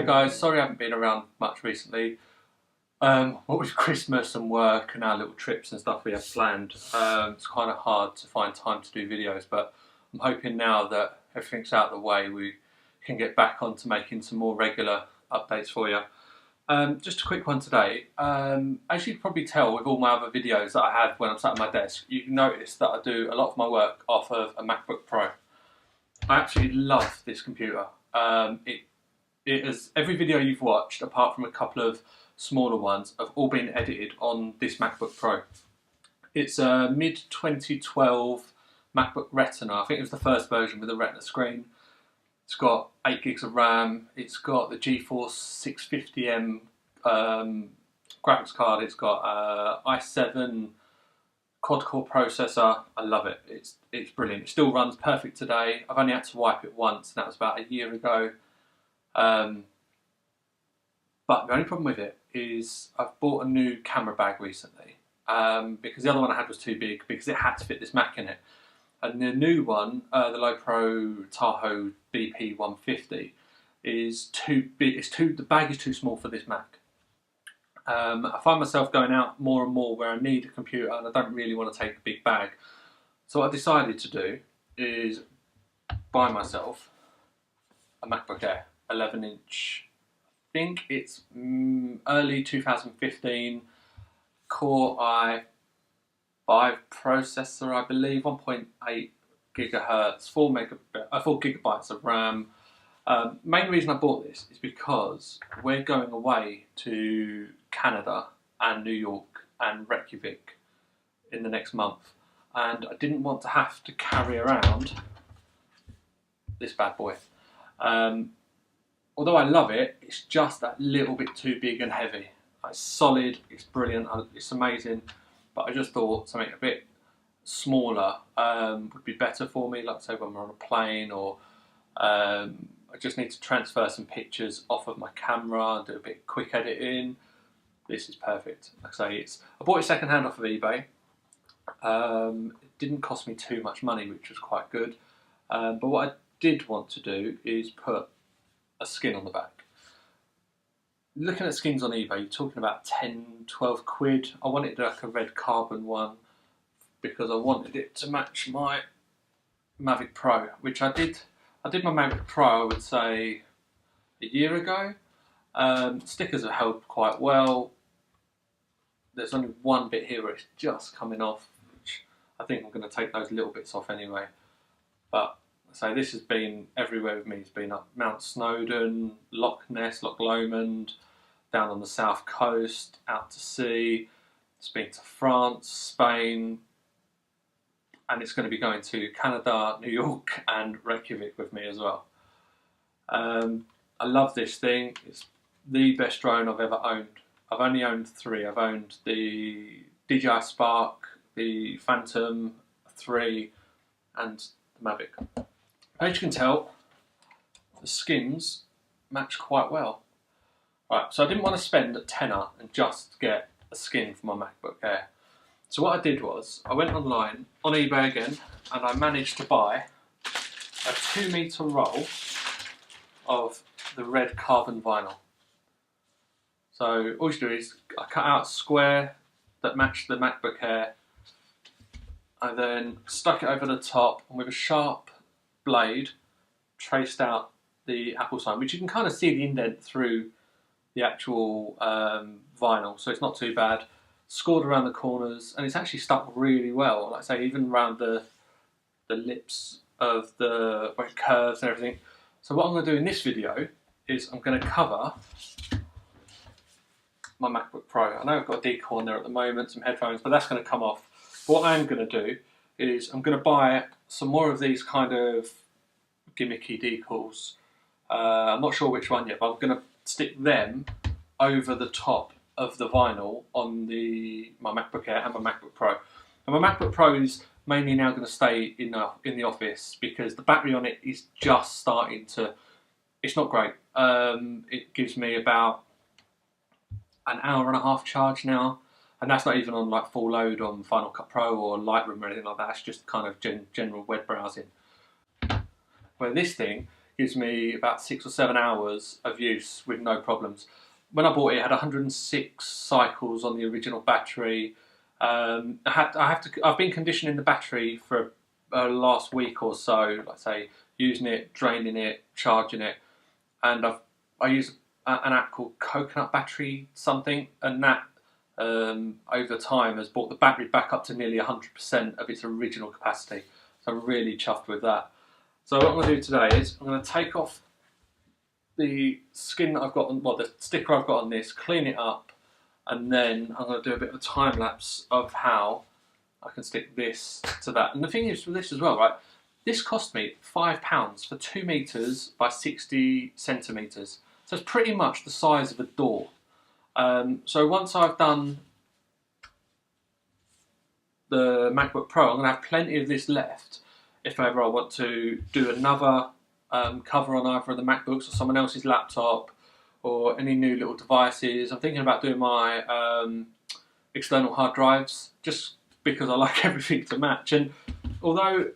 guys, sorry I haven't been around much recently. What with Christmas and work and our little trips and stuff we have planned, it's kind of hard to find time to do videos, but I'm hoping now that everything's out of the way we can get back on to making some more regular updates for you. Just a quick one today. As you can probably tell with all my other videos that I have when I'm sat at my desk, you can notice that I do a lot of my work off of a MacBook Pro. I absolutely love this computer. It is, every video you've watched, apart from a couple of smaller ones, have all been edited on this MacBook Pro. It's a mid-2012 MacBook Retina. I think it was the first version with a Retina screen. It's got 8 gigs of RAM. It's got the GeForce 650M graphics card. It's got i7 quad-core processor. I love it. It's brilliant. It still runs perfect today. I've only had to wipe it once, and that was about a year ago. But the only problem with it is I've bought a new camera bag recently because the other one I had was too big because it had to fit this Mac in it. And the new one, the Lowepro Tahoe BP 150, is too big. The bag is too small for this Mac. I find myself going out more and more where I need a computer and I don't really want to take a big bag. So what I decided to do is buy myself a MacBook Air, 11-inch. I think it's early 2015 Core i5 processor, I believe, 1.8 gigahertz, 4 gigabytes of RAM. Main reason I bought this is because we're going away to Canada and New York and Reykjavik in the next month, and I didn't want to have to carry around this bad boy. Although I love it, it's just that little bit too big and heavy. It's solid, it's brilliant, it's amazing, but I just thought something a bit smaller would be better for me, like say when we're on a plane, or I just need to transfer some pictures off of my camera, do a bit of quick editing. This is perfect. Like I say, I bought it second hand off of eBay. It didn't cost me too much money, which was quite good. But what I did want to do is put a skin on the back. Looking at skins on eBay, you're talking about 10, 12 quid. I wanted like a red carbon one because I wanted it to match my MacBook Pro, which I did. I did my MacBook Pro, I would say, a year ago. Stickers have held quite well. There's only one bit here where it's just coming off, which I think I'm going to take those little bits off anyway. But so this has been everywhere with me. It's been up Mount Snowdon, Loch Ness, Loch Lomond, down on the south coast, out to sea. It's been to France, Spain, and it's going to be going to Canada, New York and Reykjavik with me as well. I love this thing. It's the best drone I've ever owned. I've only owned 3. I've owned the DJI Spark, the Phantom 3 and the Mavic. As you can tell, the skins match quite well. Right, so I didn't want to spend a tenner and just get a skin for my MacBook Air. So what I did was, I went online, on eBay again, and I managed to buy a 2-metre roll of the red carbon vinyl. So all you do is, I cut out a square that matched the MacBook Air, and then stuck it over the top, and with a sharp blade traced out the Apple sign, which you can kind of see the indent through the actual vinyl, so it's not too bad. Scored around the corners, and it's actually stuck really well. Like I say, even around the lips of the where it curves and everything. So what I'm going to do in this video is I'm going to cover my MacBook Pro. I know I've got a decal on there at the moment, some headphones, but that's going to come off. What I'm going to do is I'm going to buy some more of these kind of gimmicky decals. I'm not sure which one yet, but I'm going to stick them over the top of the vinyl on my MacBook Air and my MacBook Pro. And my MacBook Pro is mainly now going to stay in the office because the battery on it is just starting to, it's not great. It gives me about an hour and a half charge now, and that's not even on like full load on Final Cut Pro or Lightroom or anything like that. It's just kind of general web browsing. Where this thing gives me about 6 or 7 hours of use with no problems. When I bought it, it had 106 cycles on the original battery. I've been conditioning the battery for last week or so, like say, using it, draining it, charging it, and I use an app called Coconut Battery something, and that over time has brought the battery back up to nearly 100% of its original capacity. So I'm really chuffed with that. So what I'm going to do today is I'm going to take off the skin that I've got on, well, the sticker I've got on this, clean it up, and then I'm going to do a bit of a time lapse of how I can stick this to that. And the thing is with this as well, right? This cost me £5 for 2 meters by 60 centimeters. So it's pretty much the size of a door. So once I've done the MacBook Pro, I'm going to have plenty of this left if ever I want to do another cover on either of the MacBooks or someone else's laptop or any new little devices. I'm thinking about doing my external hard drives just because I like everything to match. And although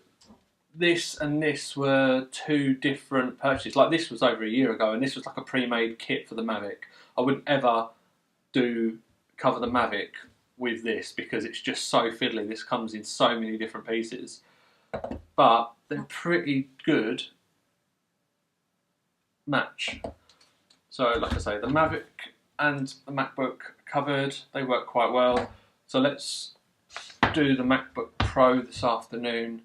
this and this were 2 different purchases, like this was over a year ago and this was like a pre-made kit for the Mavic, I wouldn't ever cover the Mavic with this because it's just so fiddly. This comes in so many different pieces, but they're pretty good match. So like I say, the Mavic and the MacBook covered, they work quite well. So let's do the MacBook Pro this afternoon.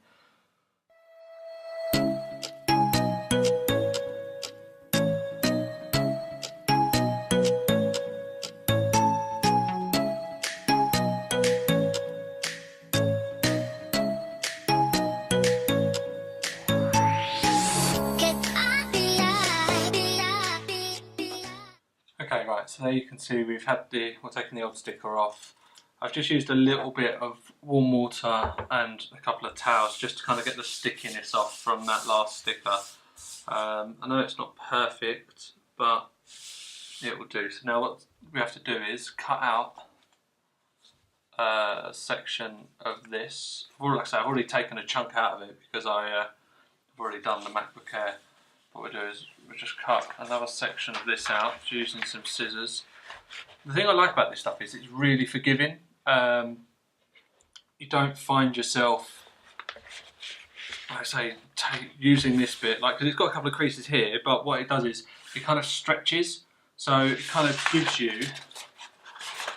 Okay, right, so there you can see we're taking the old sticker off. I've just used a little bit of warm water and a couple of towels just to kind of get the stickiness off from that last sticker. I know it's not perfect, but it will do. So now what we have to do is cut out a section of this. Like I say, I've already taken a chunk out of it because I've already done the MacBook Air. What we do is we just cut another section of this out using some scissors. The thing I like about this stuff is it's really forgiving. You don't find yourself, like I say, using this bit, like, because it's got a couple of creases here, but what it does is it kind of stretches, so it kind of gives you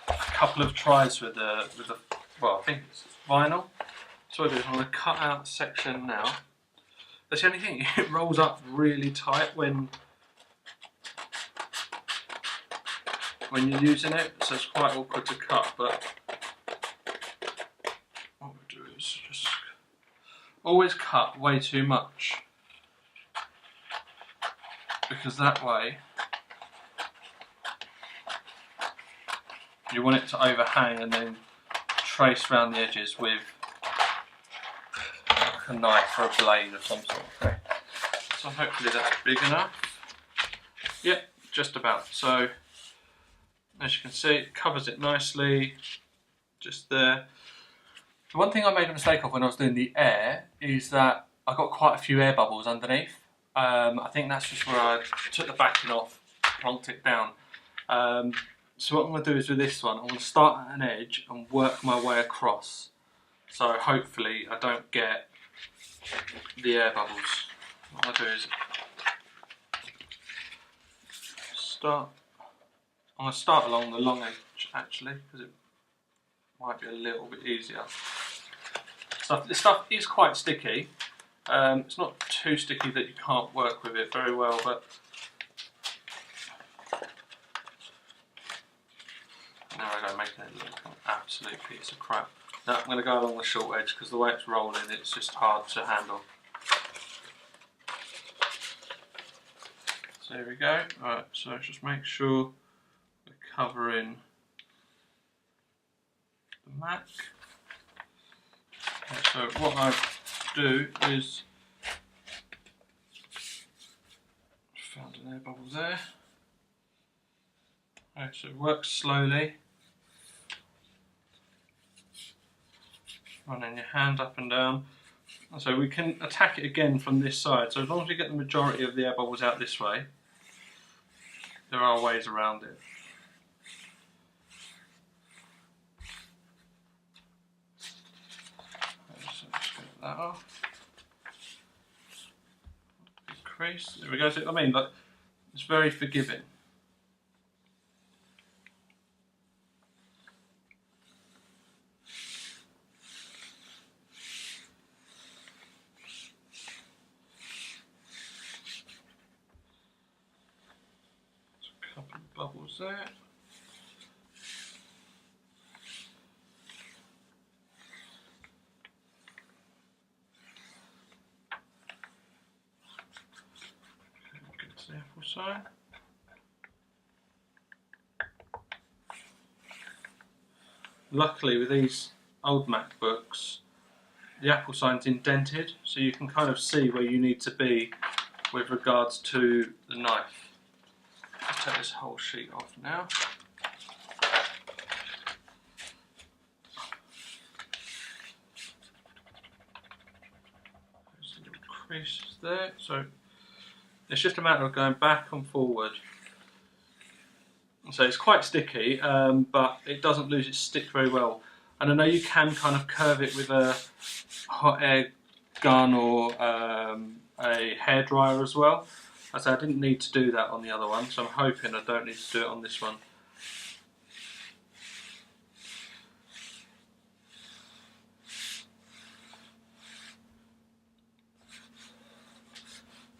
a couple of tries with the well, I think it's vinyl. So what I do is I'm going to cut out a section now. That's the only thing, it rolls up really tight when you're using it, so it's quite awkward to cut, but what we do is just always cut way too much, because that way you want it to overhang and then trace around the edges with a knife or a blade of some sort. Okay. So hopefully that's big enough. Yep, just about. So as you can see, it covers it nicely, just there. The one thing I made a mistake of when I was doing the Air is that I got quite a few air bubbles underneath. I think that's just where I took the backing off, plonked it down. So what I'm going to do is with this one, I'm going to start at an edge and work my way across. So hopefully I don't get the air bubbles. What I'm going to do is I'm going to start along the long edge actually, because it might be a little bit easier. So this stuff is quite sticky. It's not too sticky that you can't work with it very well, but there I go, making it look like an absolute piece of crap. Now I'm going to go along the short edge because the way it's rolling, it's just hard to handle. So here we go. Alright, so just make sure we're covering the Mac. Okay, so what I do is, found an air bubble there. Okay, so work slowly, running your hand up and down. So we can attack it again from this side. So as long as we get the majority of the air bubbles out this way, there are ways around it. So just get that off. Crease. There we go. I mean, like, it's very forgiving. A couple of bubbles there. Get to the apple side. Luckily, with these old MacBooks, the Apple sign's indented, so you can kind of see where you need to be with regards to the knife. Let's take this whole sheet off now. There's a little crease there, so it's just a matter of going back and forward. So it's quite sticky, but it doesn't lose its stick very well. And I know you can kind of curve it with a hot air gun or a hairdryer as well. I say I didn't need to do that on the other one, so I'm hoping I don't need to do it on this one.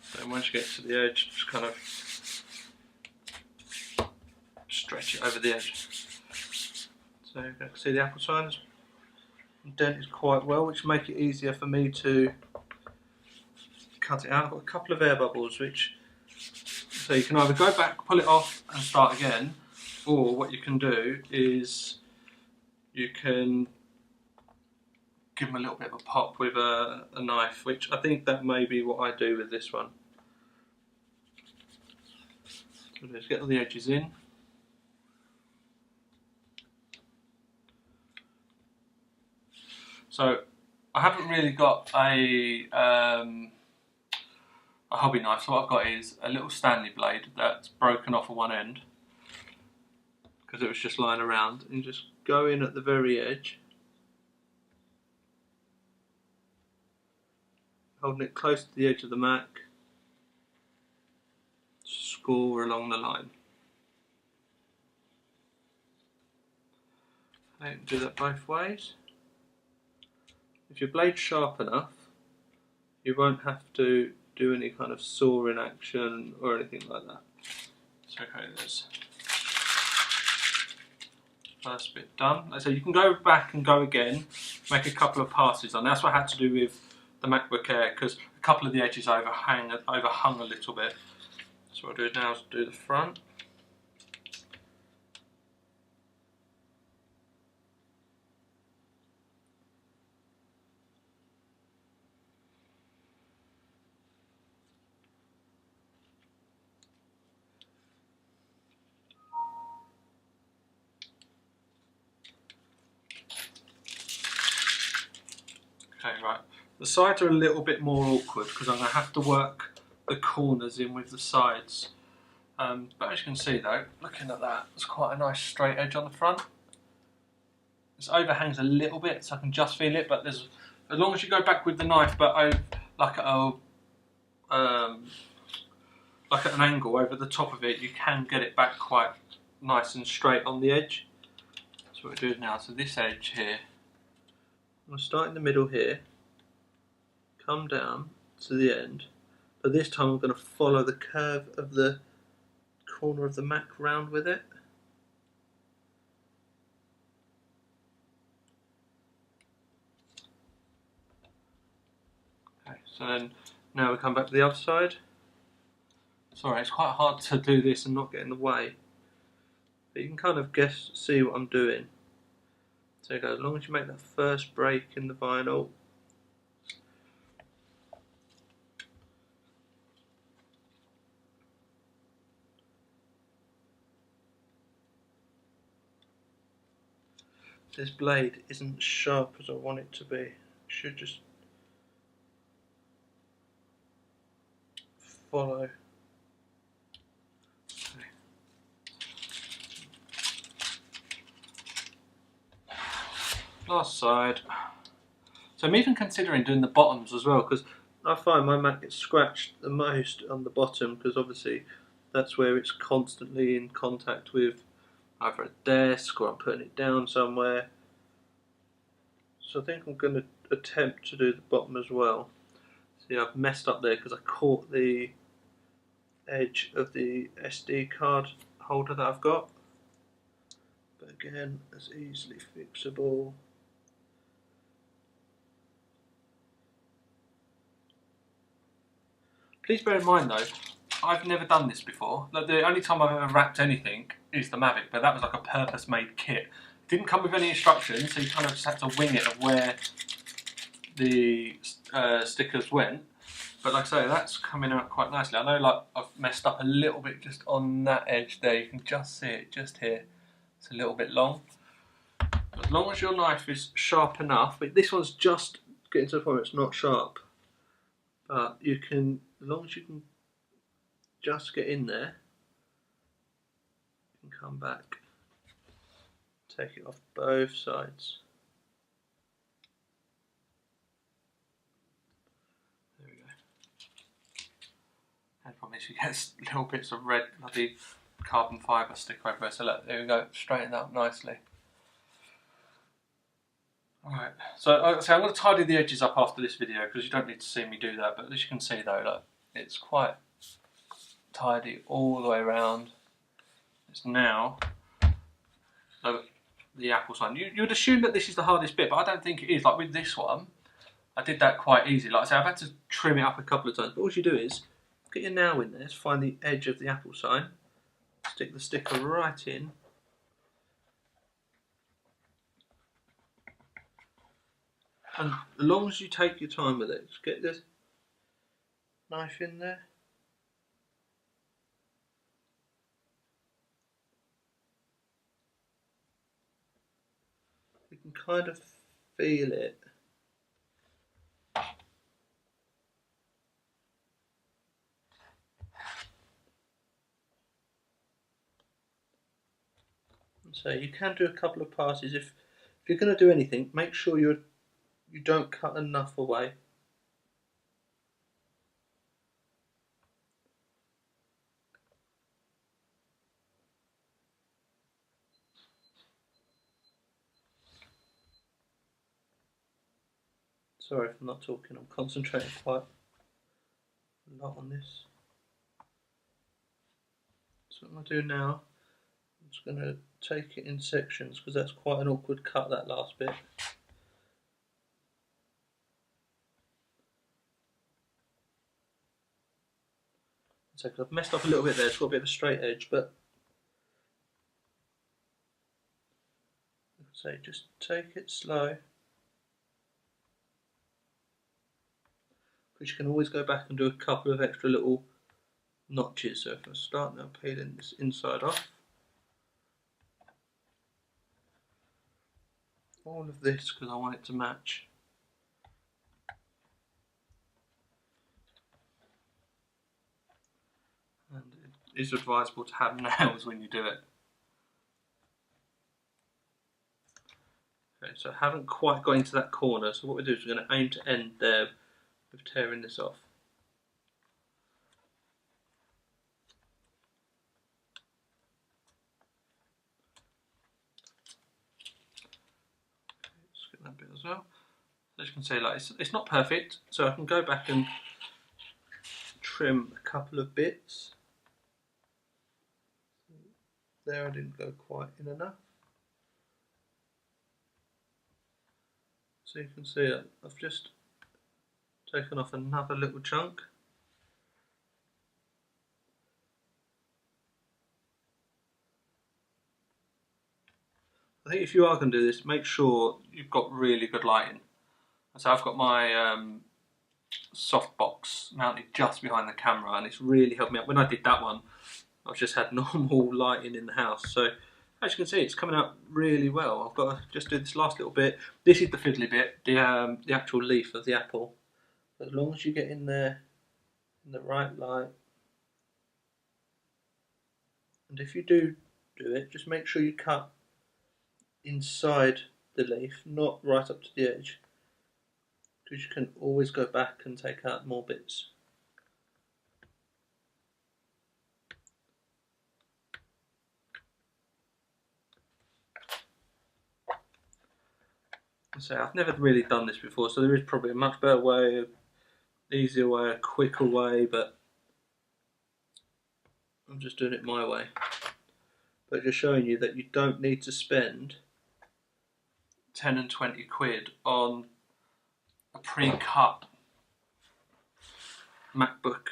So once you get to the edge, just kind of stretch it over the edge. So you can see the apple sign is indented quite well, which make it easier for me to cut it out. I've got a couple of air bubbles, which so you can either go back, pull it off and start again, or what you can do is you can give them a little bit of a pop with a knife, which I think that may be what I do with this one. So just get all the edges in. So I haven't really got a hobby knife, so what I've got is a little Stanley blade that's broken off at one end because it was just lying around, and just go in at the very edge, holding it close to the edge of the Mac, score along the line. Okay, do that both ways. If your blade's sharp enough, you won't have to do any kind of sawing action or anything like that. So okay, there's first bit done. So you can go back and go again, make a couple of passes on. That's what I had to do with the MacBook Air, because a couple of the edges overhung a little bit. So what I'll do now is do the front. Okay, right. The sides are a little bit more awkward because I'm going to have to work the corners in with the sides. But as you can see though, looking at that, there's quite a nice straight edge on the front. This overhangs a little bit, so I can just feel it, but there's, as long as you go back with the knife, but like at an angle over the top of it, you can get it back quite nice and straight on the edge. So what we do now, so this edge here, I'm going to start in the middle here, come down to the end, but this time I'm going to follow the curve of the corner of the Mac round with it. Okay, so then now we come back to the other side. Sorry, it's quite hard to do this and not get in the way, but you can kind of see what I'm doing. So you go, as long as you make that first break in the vinyl, this blade isn't as sharp as I want it to be. It should just follow. Last side. So I'm even considering doing the bottoms as well, because I find my Mac gets scratched the most on the bottom, because obviously that's where it's constantly in contact with either a desk or I'm putting it down somewhere. So I think I'm going to attempt to do the bottom as well. See, I've messed up there because I caught the edge of the SD card holder that I've got. But again, it's easily fixable. Please bear in mind though, I've never done this before. Like, the only time I've ever wrapped anything is the Mavic, but that was like a purpose-made kit. It didn't come with any instructions, so you kind of just had to wing it of where the stickers went. But like I say, that's coming out quite nicely. I know like I've messed up a little bit just on that edge there. You can just see it just here. It's a little bit long. As long as your knife is sharp enough, but this one's just getting to the point where it's not sharp. But you can, as long as you can just get in there, you can come back, take it off both sides. There we go. And from this you get little bits of red bloody carbon fibre stick everywhere. So look, there we go, straighten that up nicely. Alright, so I'm going to tidy the edges up after this video because you don't need to see me do that, but as you can see though, look, it's quite tidy all the way around. It's now the Apple sign. You'd assume that this is the hardest bit, but I don't think it is. Like with this one, I did that quite easy. Like I say, I've had to trim it up a couple of times, but all you do is get your nail in there to find the edge of the Apple sign, stick the sticker right in, and as long as you take your time with it, just get this knife in there. You can kind of feel it. So you can do a couple of passes. If you're going to do anything, make sure you don't cut enough away. Sorry if I'm not talking, I'm concentrating quite a lot on this. So what I'm going to do now, I'm just going to take it in sections because that's quite an awkward cut, that last bit. So I've messed up a little bit there, it's got a bit of a straight edge, but so just take it slow, because you can always go back and do a couple of extra little notches. So if I start now peeling this inside off, all of this because I want it to match. And it is advisable to have nails when you do it. Okay, so I haven't quite got into that corner, so what we do is we're going to aim to end there with tearing this off. Let's get that bit as well. As you can see, like it's not perfect, so I can go back and trim a couple of bits. There I didn't go quite in enough. So you can see that I've just taken off another little chunk. I think if you are going to do this, make sure you've got really good lighting. So I've got my softbox mounted just behind the camera, and it's really helped me out. When I did that one, I've just had normal lighting in the house. So as you can see, it's coming out really well. I've got to just do this last little bit. This is the fiddly bit, the actual leaf of the apple. But as long as you get in there in the right light, And if you do it, just make sure you cut inside the leaf, not right up to the edge, because you can always go back and take out more bits. So I've never really done this before, so there is probably a much better way, easier way, a quicker way, but I'm just doing it my way. But just showing you that you don't need to spend 10 and 20 quid on a pre-cut MacBook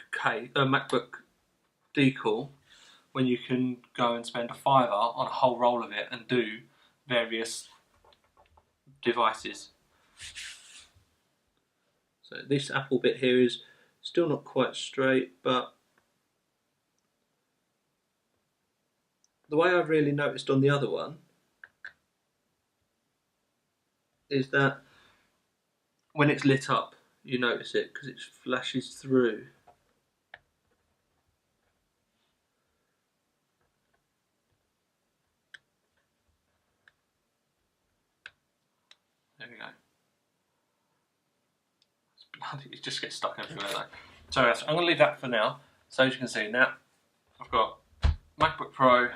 decal when you can go and spend a fiver on a whole roll of it and do various devices. So this Apple bit here is still not quite straight, but the way I've really noticed on the other one is that when it's lit up, you notice it because it flashes through. There we go. It's bloody, it just gets stuck everywhere though. So I'm going to leave that for now. So as you can see now, I've got MacBook Pro,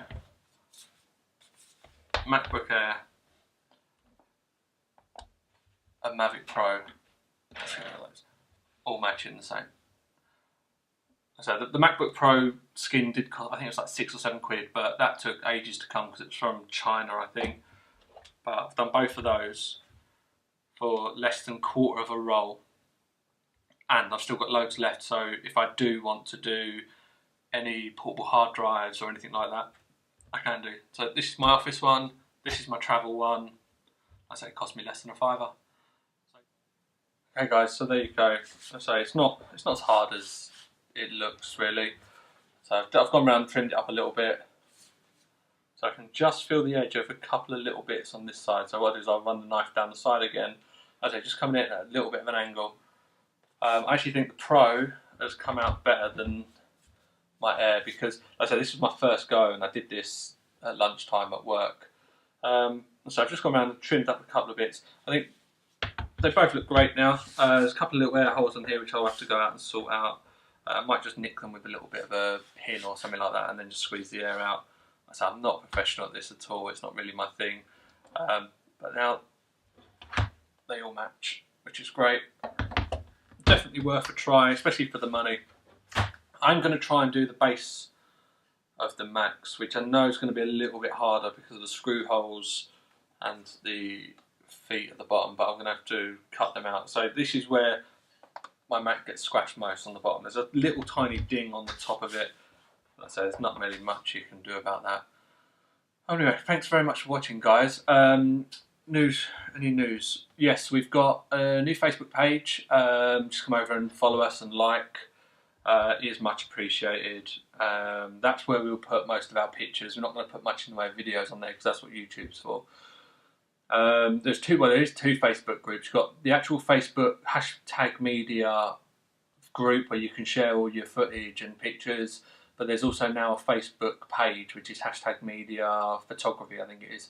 MacBook Air, a Mavic Pro, all matching the same. So the MacBook Pro skin did cost, I think it was like 6 or 7 quid, but that took ages to come because it's from China, I think. But I've done both of those for less than quarter of a roll, and I've still got loads left. So if I do want to do any portable hard drives or anything like that, I can do. So this is my office one. This is my travel one. I say it cost me less than a fiver. Okay guys, so there you go. So it's not as hard as it looks really. So I've gone around and trimmed it up a little bit. So I can just feel the edge of a couple of little bits on this side. So what I do is I'll run the knife down the side again. As I say, just coming in at a little bit of an angle. I actually think the Pro has come out better than my Air because, like I say, this is my first go and I did this at lunchtime at work. So I've just gone around and trimmed up a couple of bits. I think they both look great now. There's a couple of little air holes on here which I'll have to go out and sort out. I might just nick them with a little bit of a pin or something like that and then just squeeze the air out. So I'm not professional at this at all, it's not really my thing. But now they all match, which is great. Definitely worth a try, especially for the money. I'm going to try and do the base of the Macs, which I know is going to be a little bit harder because of the screw holes and the feet at the bottom, but I'm going to have to cut them out. So this is where my Mac gets scratched most, on the bottom. There's a little tiny ding on the top of it. So there's not really much you can do about that. Anyway, thanks very much for watching, guys. Any news? Yes, we've got a new Facebook page. Just come over and follow us and like. It is much appreciated. That's where we'll put most of our pictures. We're not going to put much in the way of videos on there because that's what YouTube's for. There is two Facebook groups. You've got the actual Facebook #media group where you can share all your footage and pictures. But there's also now a Facebook page which is #media photography, I think it is,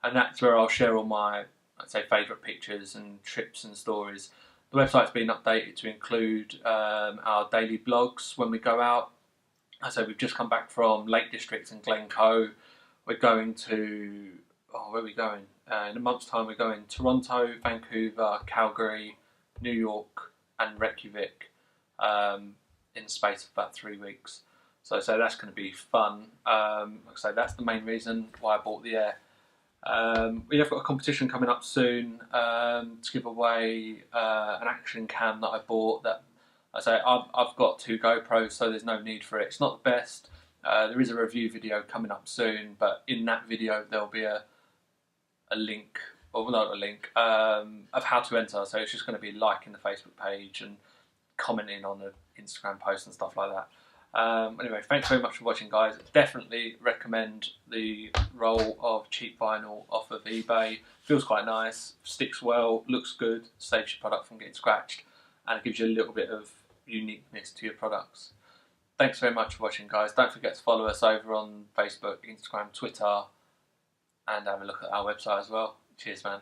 and that's where I'll share all my, let's say, favourite pictures and trips and stories. The website's been updated to include our daily blogs when we go out. So we've just come back from Lake District and Glencoe. We're going to, where are we going? In a month's time we're going to Toronto, Vancouver, Calgary, New York and Reykjavik in the space of about 3 weeks. So that's going to be fun. Like I say, that's the main reason why I bought the Air. We have got a competition coming up soon to give away an action cam that I bought. That I say I've got 2 GoPros, so there's no need for it. It's not the best. There is a review video coming up soon, but in that video there'll be a link, or not a link, of how to enter. So it's just going to be liking the Facebook page and commenting on the Instagram post and stuff like that. Anyway, thanks very much for watching, guys. Definitely recommend the roll of cheap vinyl off of eBay. Feels quite nice, sticks well, looks good, saves your product from getting scratched, and it gives you a little bit of uniqueness to your products. thanks very much for watching, guys. Don't forget to follow us over on Facebook, Instagram, Twitter, and have a look at our website as well. Cheers, man.